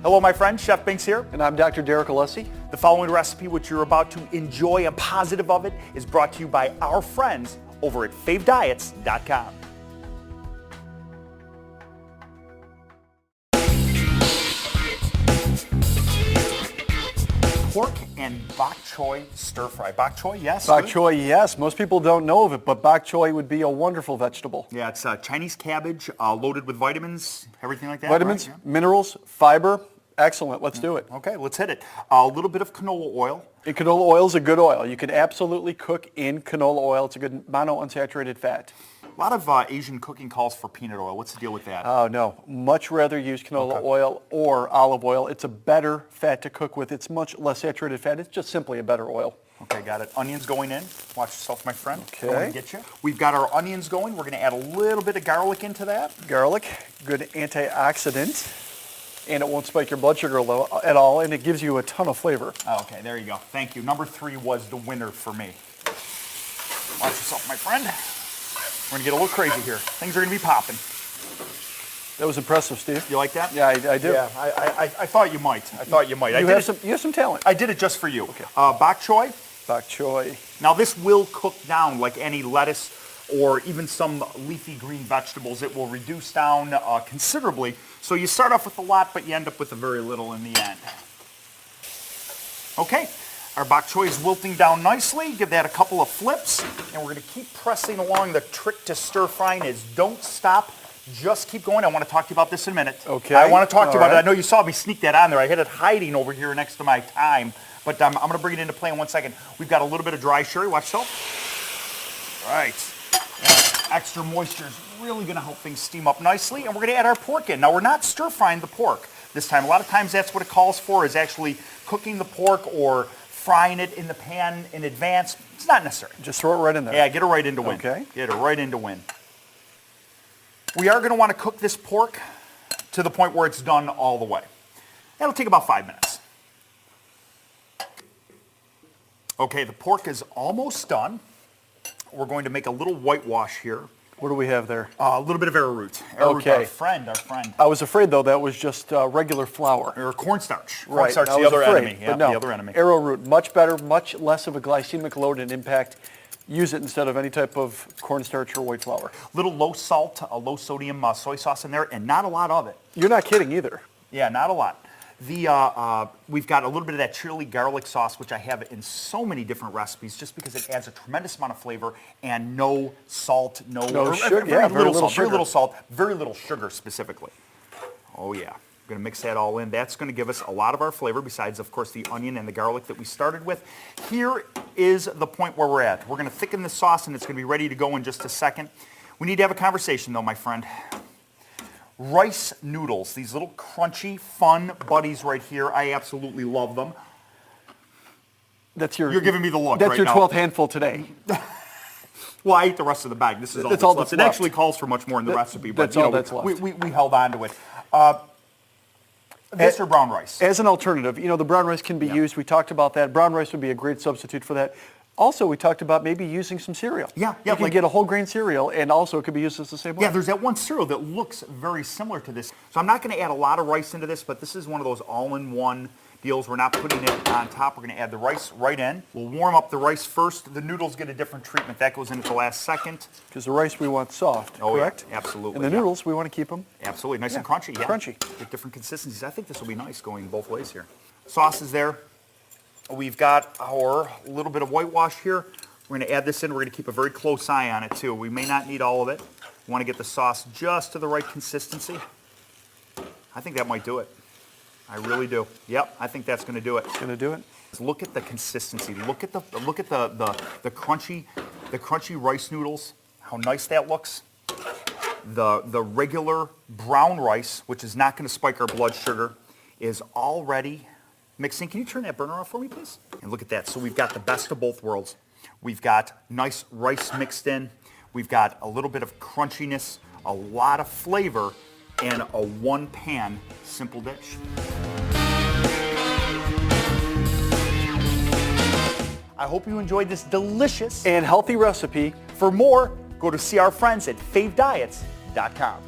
Hello, my friend. Chef Binks here. And I'm Dr. Derek Alessi. The following recipe, which you're about to enjoy, a positive of it, is brought to you by our friends over at favediets.com. Pork and bok choy stir fry. Bok choy, yes? Bok choy, yes. Most people don't know of it, but bok choy would be a wonderful vegetable. Yeah, it's Chinese cabbage loaded with vitamins, everything like that. Vitamins, right? Yeah. minerals, fiber. Excellent. Let's do it. Okay, let's hit it. A little bit of canola oil. And canola oil is a good oil. You can absolutely cook in canola oil. It's a good monounsaturated fat. A lot of Asian cooking calls for peanut oil. What's the deal with that? Oh, no. Much rather use canola oil or olive oil. It's a better fat to cook with. It's much less saturated fat. It's just simply a better oil. Okay, got it. Onions going in. Watch yourself, my friend. Okay. I'm going to get you. We've got our onions going. We're going to add a little bit of garlic into that. Garlic, good antioxidant. And it won't spike your blood sugar at all, and it gives you a ton of flavor. Okay, there you go. Thank you. Number 3 was the winner for me. Watch yourself, my friend. We're going to get a little crazy here. Things are going to be popping. That was impressive, Steve. You like that? Yeah, I do. Yeah, I thought you might. I thought you might. You have some talent. I did it just for you. Okay. Bok choy. Bok choy. Now this will cook down like any lettuce or even some leafy green vegetables. It will reduce down considerably. So you start off with a lot, but you end up with a very little in the end. Okay, our bok choy is wilting down nicely. Give that a couple of flips, and we're going to keep pressing along. The trick to stir frying is don't stop. Just keep going. I want to talk to you about this in a minute. Okay. I want to talk to you about right. it. I know you saw me sneak that on there. I had it hiding over here next to my thyme, but I'm going to bring it into play in 1 second. We've got a little bit of dry sherry. Watch yourself. All right. Extra moisture is really going to help things steam up nicely, and we're going to add our pork in. Now, we're not stir-frying the pork this time. A lot of times that's what it calls for, is actually cooking the pork or frying it in the pan in advance. It's not necessary. Just throw it right in there. Yeah, get it right into win. Okay. Get it right into win. We are going to want to cook this pork to the point where it's done all the way. That'll take about 5 minutes. Okay, the pork is almost done. We're going to make a little whitewash here. What do we have there? A little bit of arrowroot. Arrowroot, Okay. our friend. I was afraid, though, that was just regular flour. Or cornstarch. Right. Cornstarch, I the was other afraid, enemy. but Yeah, no. the other enemy. Arrowroot, much better, much less of a glycemic load and impact. Use it instead of any type of cornstarch or white flour. Little low salt, low sodium soy sauce in there, and not a lot of it. You're not kidding either. Yeah, not a lot. We've got a little bit of that chili garlic sauce, which I have in so many different recipes, just because it adds a tremendous amount of flavor and no salt, No sugar, very little sugar. Very little sugar specifically. Oh yeah, we're gonna mix that all in. That's gonna give us a lot of our flavor, besides of course the onion and the garlic that we started with. Here is the point where we're at. We're gonna thicken the sauce, and it's gonna be ready to go in just a second. We need to have a conversation though, my friend. Rice noodles, these little crunchy, fun buddies right here. I absolutely love them. You're giving me the look That's right your now. 12th handful today. Well, I ate the rest of the bag. This is all That's that's all left. that's It left. actually calls for much more in the recipe, but that's all that's left. we held on to it. This or brown rice? As an alternative, the brown rice can be used. We talked about that. Brown rice would be a great substitute for that. Also, we talked about maybe using some cereal. Yeah, You can get a whole grain cereal, and also it could be used as the same way. Yeah, there's that one cereal that looks very similar to this. So I'm not going to add a lot of rice into this, but this is one of those all-in-one deals. We're not putting it on top. We're going to add the rice right in. We'll warm up the rice first. The noodles get a different treatment. That goes in at the last second. Because the rice we want soft, Oh, correct? Yeah, absolutely. And the noodles, we want to keep them. Absolutely. Nice and crunchy. Yeah. Crunchy. Get different consistencies. I think this will be nice going both ways here. Sauce is there. We've got our little bit of whitewash here. We're going to add this in. We're going to keep a very close eye on it, too. We may not need all of it. We want to get the sauce just to the right consistency. I think that might do it. I really do. Yep, I think that's going to do it. Going to do it? Look at the consistency. Look at the crunchy rice noodles. How nice that looks. The regular brown rice, which is not going to spike our blood sugar, is already mixing. Can you turn that burner off for me, please? And look at that. So we've got the best of both worlds. We've got nice rice mixed in. We've got a little bit of crunchiness, a lot of flavor, and a one-pan simple dish. I hope you enjoyed this delicious and healthy recipe. For more, go to see our friends at favediets.com.